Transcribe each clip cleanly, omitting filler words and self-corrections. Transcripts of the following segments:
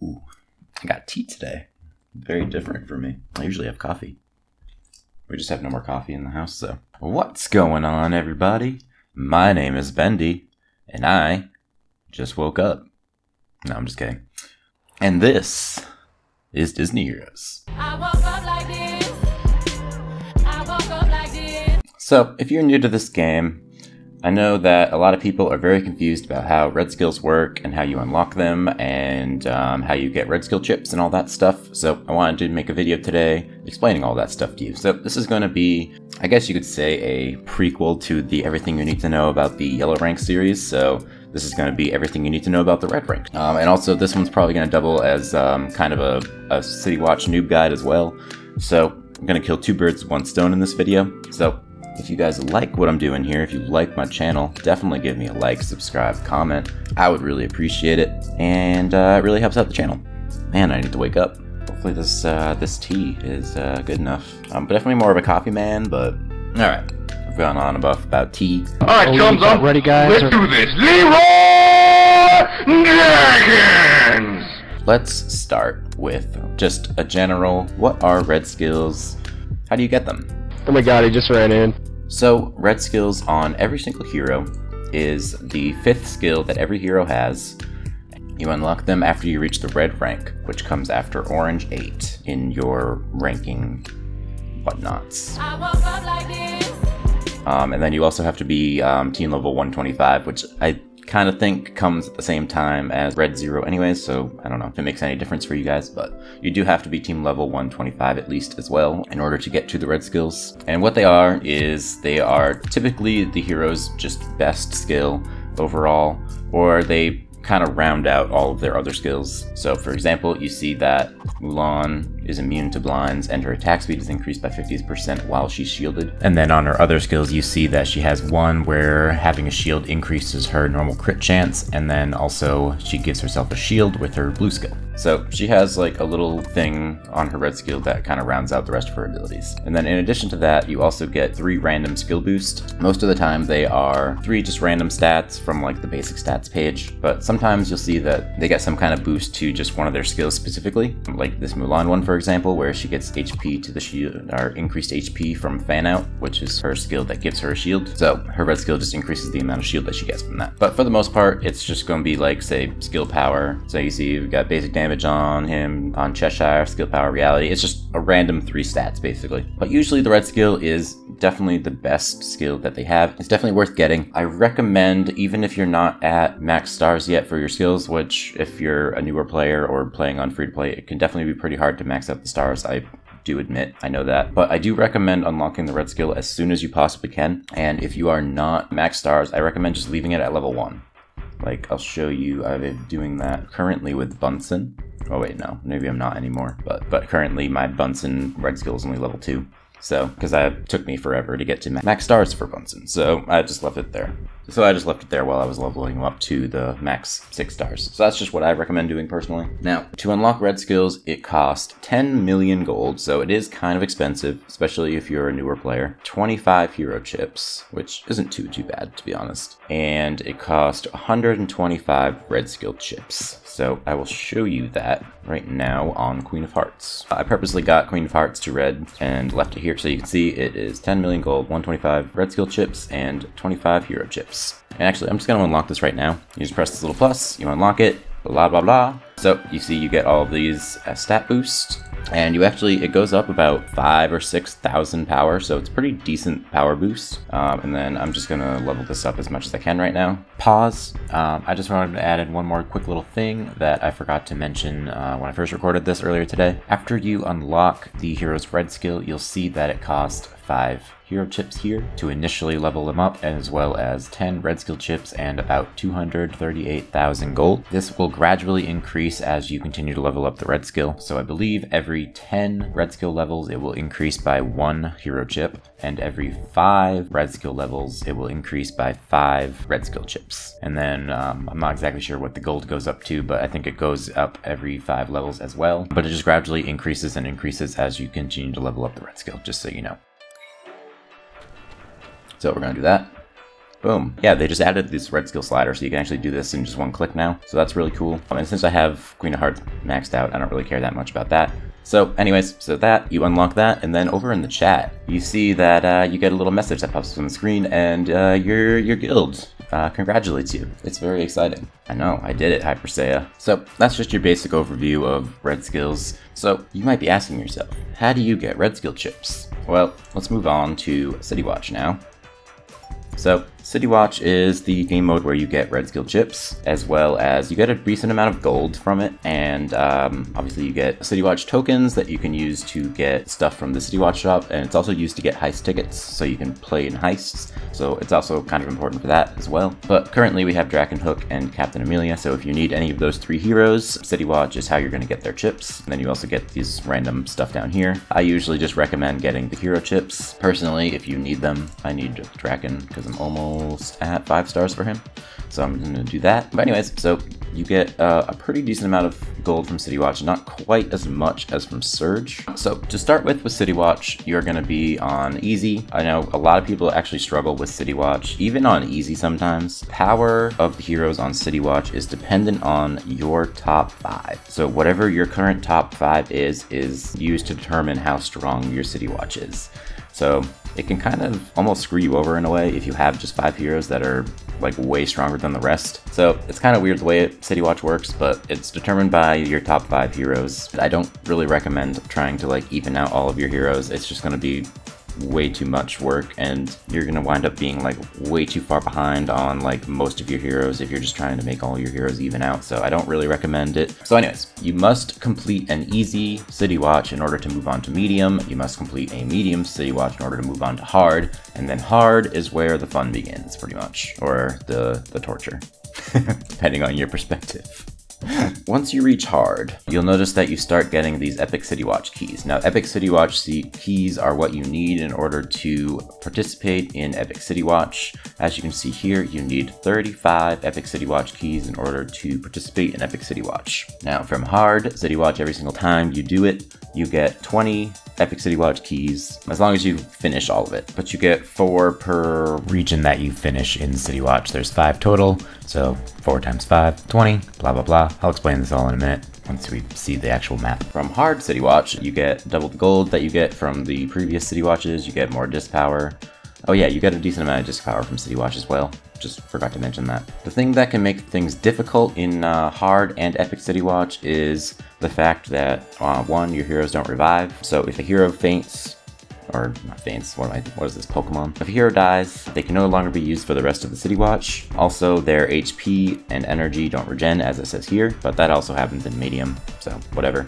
Ooh, I got tea today. Very different for me. I usually have coffee. We just have no more coffee in the house, so. What's going on, everybody? My name is Bendy, and I just woke up. No, I'm just kidding. And this is Disney Heroes. I woke up like this. I woke up like this. So, if you're new to this game, I know that a lot of people are very confused about how red skills work and how you unlock them and how you get red skill chips and all that stuff. So I wanted to make a video today explaining all that stuff to you. So this is going to be, I guess you could say, a prequel to the Everything You Need to Know About the Yellow Rank series. So this is going to be everything you need to know about the red rank. And also this one's probably going to double as kind of a City Watch noob guide as well. So I'm going to kill two birds with one stone in this video. So if you guys like what I'm doing here, if you like my channel, definitely give me a like, subscribe, comment. I would really appreciate it, and it really helps out the channel. Man, I need to wake up. Hopefully this tea is good enough. I'm definitely more of a coffee man, but alright. I've gone on about tea. Alright, chums up. Ready, guys? Let's do this. Leroy Dragons! Let's start with just a general, what are red skills? How do you get them? Oh my god, he just ran in. So, red skills on every single hero is the 5th skill that every hero has. You unlock them after you reach the red rank, which comes after orange 8 in your ranking whatnots. I woke up like this. And then you also have to be team level 125, which I kind of think comes at the same time as red 0 anyways, so I don't know if it makes any difference for you guys, but you do have to be team level 125 at least as well in order to get to the red skills. And what they are is they are typically the hero's just best skill overall, or they kind of round out all of their other skills. So for example, you see that Mulan is immune to blinds and her attack speed is increased by 50% while she's shielded. And then on her other skills, you see that she has one where having a shield increases her normal crit chance, and then also she gives herself a shield with her blue skill. So she has like a little thing on her red skill that kind of rounds out the rest of her abilities. And then in addition to that, you also get 3 random skill boosts. Most of the time they are 3 just random stats from like the basic stats page, but sometimes you'll see that they get some kind of boost to just one of their skills specifically, like this Mulan one for example, where she gets HP to the shield, or increased HP from fan out, which is her skill that gives her a shield. So her red skill just increases the amount of shield that she gets from that. But for the most part, it's just going to be like, say, skill power. So you see we've got basic damage on him, on Cheshire, skill power, reality. It's just a random 3 stats basically. But usually the red skill is definitely the best skill that they have. It's definitely worth getting. I recommend, even if you're not at max stars yet for your skills, which if you're a newer player or playing on free to play, it can definitely be pretty hard to max out the stars. I do admit, I know that, but I do recommend unlocking the red skill as soon as you possibly can. And if you are not max stars, I recommend just leaving it at level 1. Like, I'll show you, I've been doing that currently with Bunsen. Oh wait, no, maybe I'm not anymore, but currently my Bunsen red skill is only level 2. So, because it took me forever to get to max stars for Bunsen, so I just left it there. So I just left it there while I was leveling him up to the max 6 stars. So that's just what I recommend doing personally. Now, to unlock red skills, it costs 10 million gold, so it is kind of expensive, especially if you're a newer player. 25 hero chips, which isn't too bad, to be honest. And it cost 125 red skill chips. So I will show you that right now on Queen of Hearts. I purposely got Queen of Hearts to red and left it here so you can see it is 10 million gold, 125 red skill chips, and 25 hero chips. And actually, I'm just going to unlock this right now. You just press this little plus, you unlock it, blah blah blah. So you see you get all of these as stat boost, and you actually, it goes up about 5,000 or 6,000 power, so it's a pretty decent power boost. And then I'm just gonna level this up as much as I can right now. Pause. I just wanted to add in one more quick little thing that I forgot to mention when I first recorded this earlier today. After you unlock the hero's red skill, you'll see that it costs 5 hero chips here to initially level them up, as well as 10 red skill chips and about 238,000 gold. This will gradually increase as you continue to level up the red skill. So I believe every 10 red skill levels it will increase by 1 hero chip, and every 5 red skill levels it will increase by 5 red skill chips. And then I'm not exactly sure what the gold goes up to, but I think it goes up every 5 levels as well. But it just gradually increases and increases as you continue to level up the red skill, just so you know. So we're going to do that. Boom. Yeah, they just added this red skill slider, so you can actually do this in just one click now. So that's really cool. And since I have Queen of Hearts maxed out, I don't really care that much about that. So anyways, so that, you unlock that, and then over in the chat, you see that you get a little message that pops up on the screen, and your guild congratulates you. It's very exciting. I know, I did it, Hypersaya. So that's just your basic overview of red skills. So you might be asking yourself, how do you get red skill chips? Well, let's move on to City Watch now. So, City Watch is the game mode where you get red skill chips, as well as you get a decent amount of gold from it, and obviously you get City Watch tokens that you can use to get stuff from the City Watch shop, and it's also used to get heist tickets, so you can play in heists, so it's also kind of important for that as well. But currently we have Drakenhook and Captain Amelia, so if you need any of those 3 heroes, City Watch is how you're going to get their chips, and then you also get these random stuff down here. I usually just recommend getting the hero chips. Personally, if you need them, I need Draken, because I'm almost at 5 stars for him, so I'm going to do that. But anyways, so you get a pretty decent amount of gold from City Watch, not quite as much as from Surge. So to start with City Watch, you're going to be on easy. I know a lot of people actually struggle with City Watch, even on easy sometimes. Power of the heroes on City Watch is dependent on your top 5. So whatever your current top 5 is used to determine how strong your City Watch is. So it can kind of almost screw you over in a way if you have just 5 heroes that are like way stronger than the rest. So it's kind of weird the way City Watch works, but it's determined by your top 5 heroes. I don't really recommend trying to like even out all of your heroes. It's just going to be way too much work, and you're gonna wind up being like way too far behind on like most of your heroes if you're just trying to make all your heroes even out, so I don't really recommend it. So anyways, you must complete an easy City Watch in order to move on to medium. You must complete a medium City Watch in order to move on to hard, and then hard is where the fun begins, pretty much, or the torture, depending on your perspective. Once you reach hard, you'll notice that you start getting these Epic City Watch keys. Now, Epic City Watch keys are what you need in order to participate in Epic City Watch. As you can see here, you need 35 Epic City Watch keys in order to participate in Epic City Watch. Now, from hard City Watch, every single time you do it, you get 20 Epic City Watch keys, as long as you finish all of it. But you get 4 per region that you finish in City Watch. There's 5 total, so 4 times 5, 20, blah blah blah. I'll explain this all in a minute once we see the actual map. From hard City Watch, you get double the gold that you get from the previous City Watches, you get more disc power. Oh yeah, you get a decent amount of disc power from City Watch as well. Just forgot to mention that. The thing that can make things difficult in hard and Epic City Watch is the fact that, 1, your heroes don't revive. So if a hero faints, or not faints, what is this, Pokemon? If a hero dies, they can no longer be used for the rest of the City Watch. Also, their HP and energy don't regen, as it says here, but that also happens in medium, so whatever.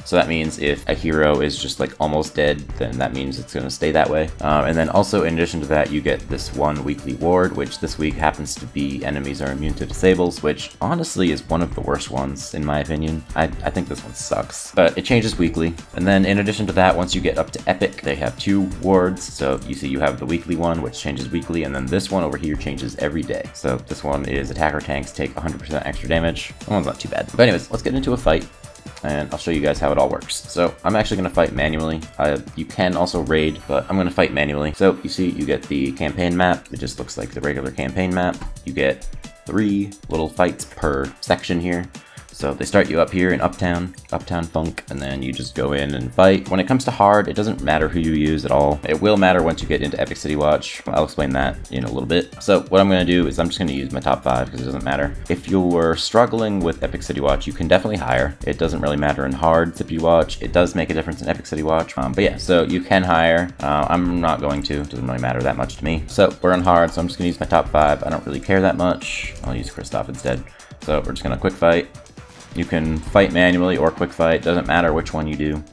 So that means if a hero is just like almost dead, then that means it's gonna stay that way. And then also, in addition to that, you get this 1 weekly ward, which this week happens to be enemies are immune to disables, which honestly is one of the worst ones, in my opinion. I think this one sucks, but it changes weekly. And then in addition to that, once you get up to Epic, they have 2 wards. So you see you have the weekly one, which changes weekly, and then this one over here changes every day. So this one is attacker tanks take 100% extra damage. That one's not too bad. But anyways, let's get into a fight, and I'll show you guys how it all works. So I'm actually going to fight manually. You can also raid, but I'm going to fight manually. So you see you get the campaign map. It just looks like the regular campaign map. You get 3 little fights per section here. So they start you up here in Uptown Funk, and then you just go in and fight. When it comes to hard, it doesn't matter who you use at all. It will matter once you get into Epic City Watch. I'll explain that in a little bit. So what I'm going to do is I'm just going to use my top 5 because it doesn't matter. If you're struggling with Epic City Watch, you can definitely hire. It doesn't really matter in hard City Watch. It does make a difference in Epic City Watch. But yeah, so you can hire. I'm not going to. It doesn't really matter that much to me. So we're on hard, so I'm just going to use my top 5. I don't really care that much. I'll use Kristoff instead. So we're just going to quick fight. You can fight manually or quick fight, doesn't matter which one you do.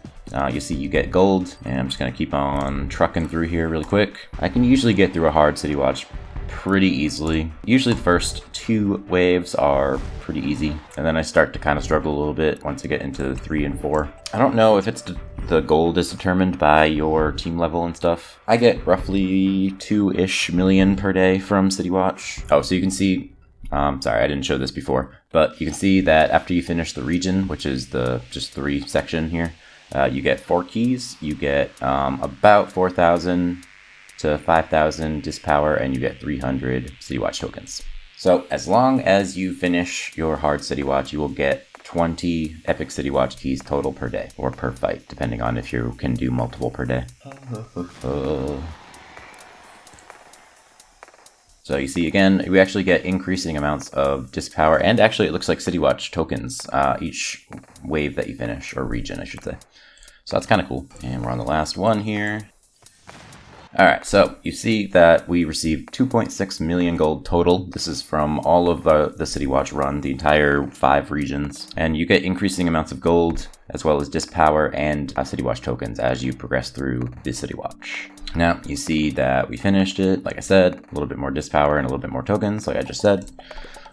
You see you get gold, and I'm just going to keep on trucking through here really quick. I can usually get through a hard City Watch pretty easily. Usually the first 2 waves are pretty easy, and then I start to kind of struggle a little bit once I get into 3 and 4. I don't know if it's the gold is determined by your team level and stuff. I get roughly 2-ish million per day from City Watch. Oh, so you can see, sorry, I didn't show this before, but you can see that after you finish the region, which is the just 3 section here, you get 4 keys. You get about 4,000 to 5,000 disc power, and you get 300 City Watch tokens. So as long as you finish your hard City Watch, you will get 20 epic City Watch keys total per day, or per fight, depending on if you can do multiple per day. So you see, again, we actually get increasing amounts of disc power, and actually it looks like City Watch tokens each wave that you finish, or region, I should say. So that's kind of cool. And we're on the last one here. Alright, so you see that we received 2.6 million gold total. This is from all of the City Watch run, the entire 5 regions. And you get increasing amounts of gold, as well as disc power and City Watch tokens as you progress through the City Watch. Now, you see that we finished it, like I said, a little bit more disc power and a little bit more tokens, like I just said.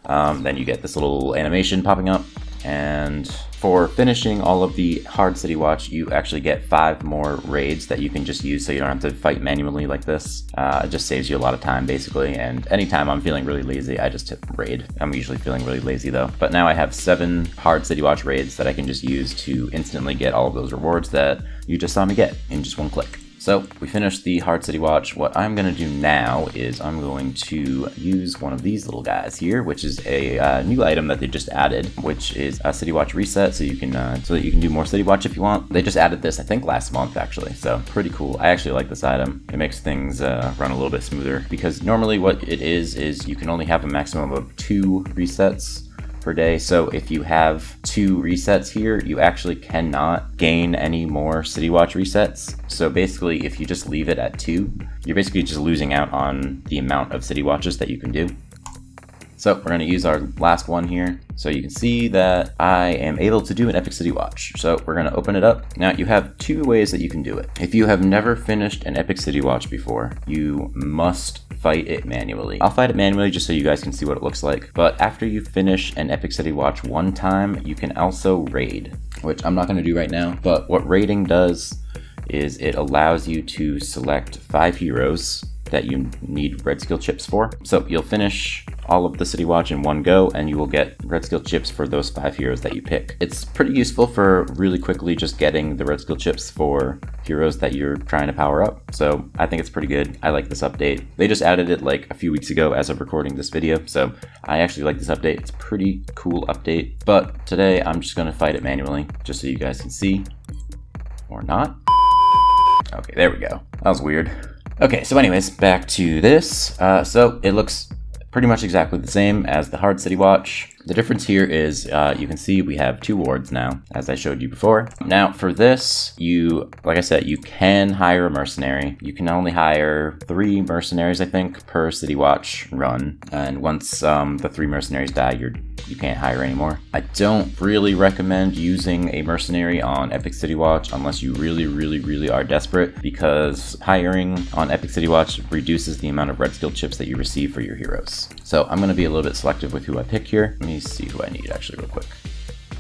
Then you get this little animation popping up. And for finishing all of the hard City Watch, you actually get 5 more raids that you can just use, so you don't have to fight manually like this. It just saves you a lot of time, basically, and anytime I'm feeling really lazy, I just hit raid. I'm usually feeling really lazy, though. But now I have 7 hard City Watch raids that I can just use to instantly get all of those rewards that you just saw me get in just one click. So we finished the hard City Watch. What I'm going to do now is I'm going to use one of these little guys here, which is a new item that they just added, which is a City Watch reset, so you can so that you can do more City Watch if you want. They just added this, I think, last month actually, so pretty cool. I actually like this item. It makes things run a little bit smoother, because normally what it is you can only have a maximum of 2 resets per day. So if you have 2 resets here, you actually cannot gain any more City Watch resets. So basically, if you just leave it at 2, you're basically just losing out on the amount of City Watches that you can do. So we're going to use our last one here. So you can see that I am able to do an Epic City Watch. So we're going to open it up. Now you have 2 ways that you can do it. If you have never finished an Epic City Watch before, you must fight it manually. I'll fight it manually just so you guys can see what it looks like. But after you finish an Epic City Watch one time, you can also raid, which I'm not going to do right now. But what raiding does is it allows you to select 5 heroes that you need red skill chips for. So you'll finish all of the City Watch in one go, and you will get red skill chips for those 5 heroes that you pick. It's pretty useful for really quickly just getting the red skill chips for heroes that you're trying to power up. So I think it's pretty good. I like this update. They just added it like a few weeks ago as of recording this video, so I actually like this update. It's a pretty cool update, but today I'm just gonna fight it manually just so you guys can see, or not. Okay, there we go. That was weird. Okay, so anyways, back to this. So it looks pretty much exactly the same as the hard City Watch. The difference here is you can see we have 2 wards now, as I showed you before. Now for this, like I said, you can hire a mercenary. You can only hire 3 mercenaries, I think, per City Watch run. And once the 3 mercenaries die, you can't hire anymore. I don't really recommend using a mercenary on Epic City Watch unless you really are desperate, because hiring on Epic City Watch reduces the amount of red skill chips that you receive for your heroes. So I'm going to be a little bit selective with who I pick here. Let me see who I need actually real quick.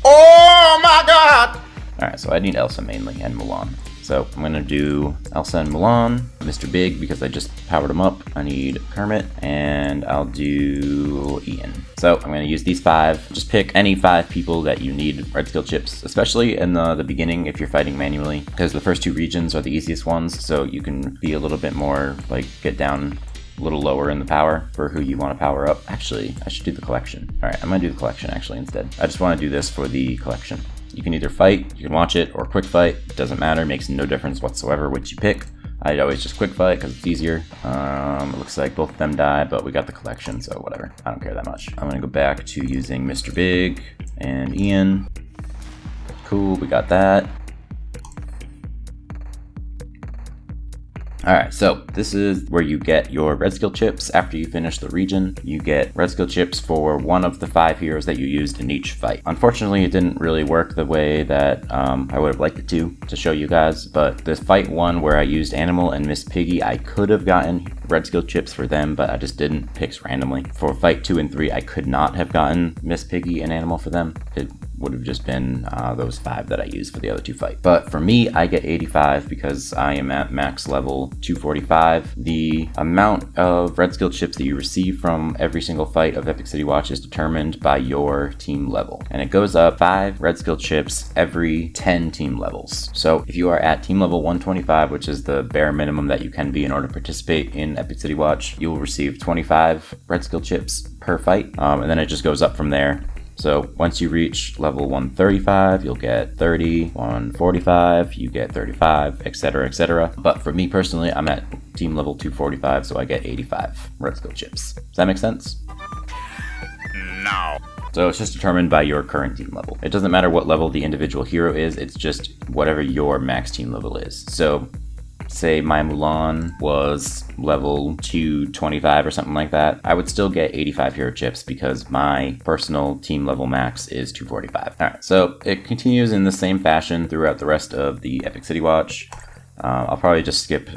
Oh my god! Alright, so I need Elsa mainly, and Mulan. So I'm gonna do Elsa and Mulan, Mr. Big because I just powered him up. I need Kermit, and I'll do Ian. So I'm gonna use these 5. Just pick any 5 people that you need red skill chips, especially in the beginning if you're fighting manually, because the first 2 regions are the easiest ones, so you can be a little bit more, like, get down a little lower in the power for who you want to power up. Actually, I should do the collection. Alright, I'm gonna do the collection actually instead. I just want to do this for the collection. You can either fight, you can watch it, or quick fight. It doesn't matter, makes no difference whatsoever which you pick. I'd always just quick fight because it's easier. It looks like both of them die, but we got the collection, so whatever. I don't care that much. I'm gonna go back to using Mr. Big and Ian. Cool, we got that. Alright, so this is where you get your red skill chips after you finish the region. You get red skill chips for one of the 5 heroes that you used in each fight. Unfortunately, it didn't really work the way that I would have liked it to show you guys, but the fight 1 where I used Animal and Miss Piggy, I could have gotten red skill chips for them, but I just didn't, picks randomly. For fight 2 and 3, I could not have gotten Miss Piggy and Animal for them. would have just been those 5 that I used for the other 2 fights. But for me, I get 85 because I am at max level 245. The amount of red skill chips that you receive from every single fight of Epic City Watch is determined by your team level, and it goes up 5 red skill chips every 10 team levels. So if you are at team level 125, which is the bare minimum that you can be in order to participate in Epic City Watch, you will receive 25 red skill chips per fight, and then it just goes up from there. So once you reach level 135, you'll get 30, 145, you get 35, etc, etc. But for me personally, I'm at team level 245, so I get 85 red skill chips. Does that make sense? No. So it's just determined by your current team level. It doesn't matter what level the individual hero is, it's just whatever your max team level is. So say my Mulan was level 225 or something like that, I would still get 85 hero chips because my personal team level max is 245. Alright, so it continues in the same fashion throughout the rest of the Epic City Watch. I'll probably just skip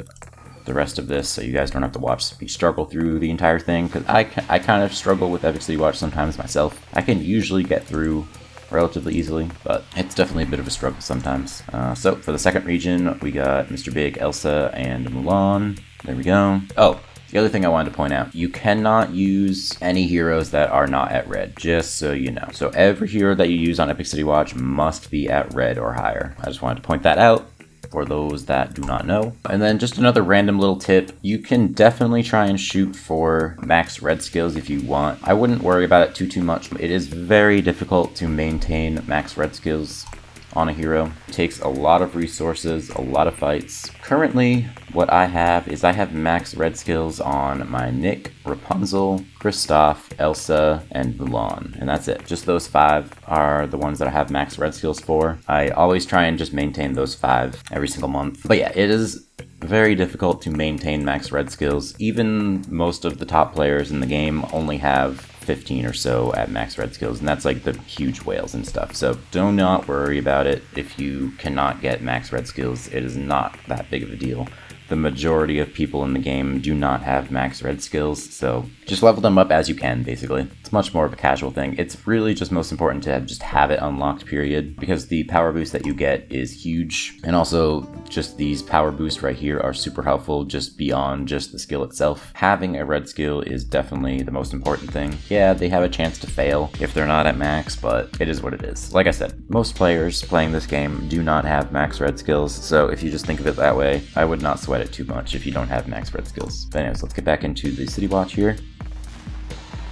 the rest of this so you guys don't have to watch me struggle through the entire thing, because I kind of struggle with Epic City Watch sometimes myself. I can usually get through relatively easily, but it's definitely a bit of a struggle sometimes. So for the second region, we got Mr. Big, Elsa, and Mulan. There we go. Oh, the other thing I wanted to point out, you cannot use any heroes that are not at red, just so you know. So every hero that you use on Epic City Watch must be at red or higher. I just wanted to point that out for those that do not know. And then just another random little tip, you can definitely try and shoot for max red skills if you want. I wouldn't worry about it too much. It is very difficult to maintain max red skills on a hero. It takes a lot of resources, a lot of fights. Currently, what I have is I have max red skills on my Nick, Rapunzel, Kristoff, Elsa, and Mulan, and that's it. Just those 5 are the ones that I have max red skills for. I always try and just maintain those 5 every single month. But yeah, it is very difficult to maintain max red skills. Even most of the top players in the game only have 15 or so at max red skills, and that's like the huge whales and stuff. So do not worry about it if you cannot get max red skills. It is not that big of a deal. The majority of people in the game do not have max red skills, so just level them up as you can, basically. It's much more of a casual thing. It's really just most important to just have it unlocked, period, because the power boost that you get is huge, and also just these power boosts right here are super helpful just beyond just the skill itself. Having a red skill is definitely the most important thing. Yeah, they have a chance to fail if they're not at max, but it is what it is. Like I said, most players playing this game do not have max red skills, so if you just think of it that way, I would not sweat it too much if you don't have max red skills. But anyways, let's get back into the City Watch here.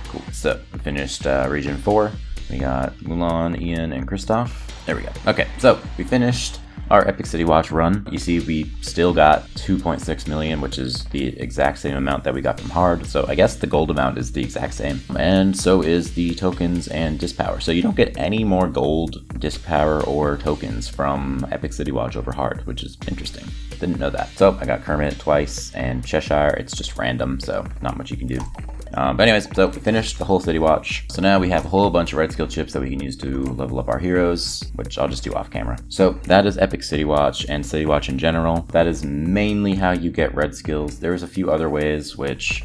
Cool, so we finished region 4. We got Mulan, Ian, and Kristoff. There we go. Okay, so we finished our Epic City Watch run. You see we still got 2.6 million, which is the exact same amount that we got from hard. So I guess the gold amount is the exact same. And so is the tokens and disc power. So you don't get any more gold, disc power, or tokens from Epic City Watch over hard, which is interesting. Didn't know that. So I got Kermit twice and Cheshire. It's just random, so not much you can do. But anyways, so we finished the whole City Watch. So now we have a whole bunch of red skill chips that we can use to level up our heroes, which I'll just do off camera. So that is Epic City Watch and City Watch in general. That is mainly how you get red skills. There's a few other ways, which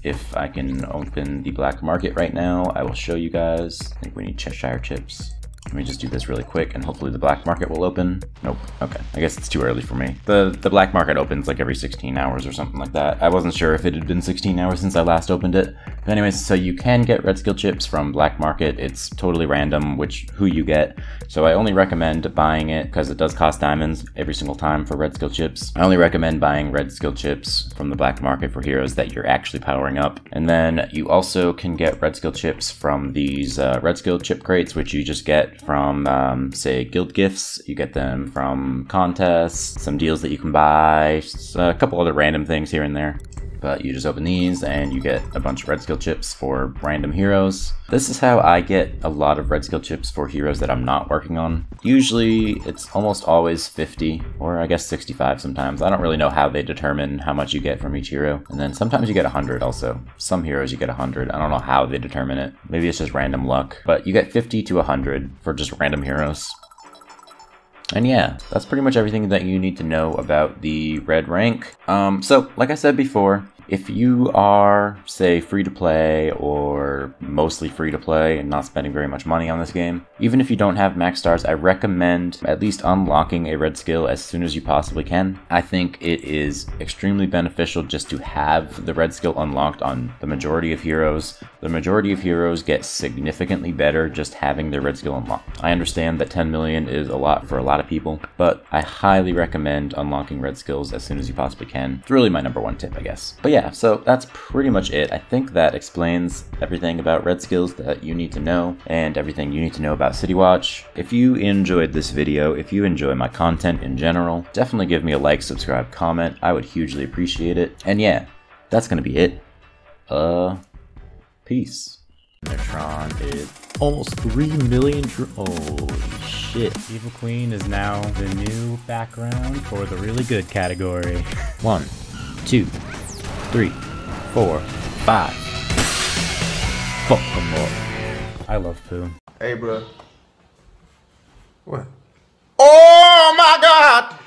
if I can open the black market right now, I will show you guys. I think we need Cheshire chips. Let me just do this really quick and hopefully the black market will open. Nope. Okay. I guess it's too early for me. The black market opens like every 16 hours or something like that. I wasn't sure if it had been 16 hours since I last opened it. But anyways, so you can get red skill chips from black market. It's totally random who you get. So I only recommend buying it because it does cost diamonds every single time for red skill chips. I only recommend buying red skill chips from the black market for heroes that you're actually powering up. And then you also can get red skill chips from these red skill chip crates, which you just get from, say, guild gifts. You get them from contests, some deals that you can buy, a couple other random things here and there. But you just open these and you get a bunch of red skill chips for random heroes. This is how I get a lot of red skill chips for heroes that I'm not working on. Usually it's almost always 50, or I guess 65 sometimes. I don't really know how they determine how much you get from each hero. And then sometimes you get 100 also. Some heroes you get 100. I don't know how they determine it. Maybe it's just random luck. But you get 50 to 100 for just random heroes. And yeah, that's pretty much everything that you need to know about the red rank. So, like I said before, If you are, say, free to play or mostly free to play and not spending very much money on this game, even if you don't have max stars, I recommend at least unlocking a red skill as soon as you possibly can. I think it is extremely beneficial just to have the red skill unlocked on the majority of heroes. The majority of heroes get significantly better just having their red skill unlocked. I understand that 10 million is a lot for a lot of people, but I highly recommend unlocking red skills as soon as you possibly can. It's really my #1 tip, I guess. But yeah, so that's pretty much it. I think that explains everything about red skills that you need to know and everything you need to know about City Watch. If you enjoyed this video, if you enjoy my content in general, definitely give me a like, subscribe, comment. I would hugely appreciate it. And yeah, that's gonna be it. Peace. Neutron is almost 3 million. Holy shit. Evil Queen is now the new background for the really good category. 1, 2, 3, 4, 5. Fuck them up. I love poo. Hey, bro. What? Oh my God!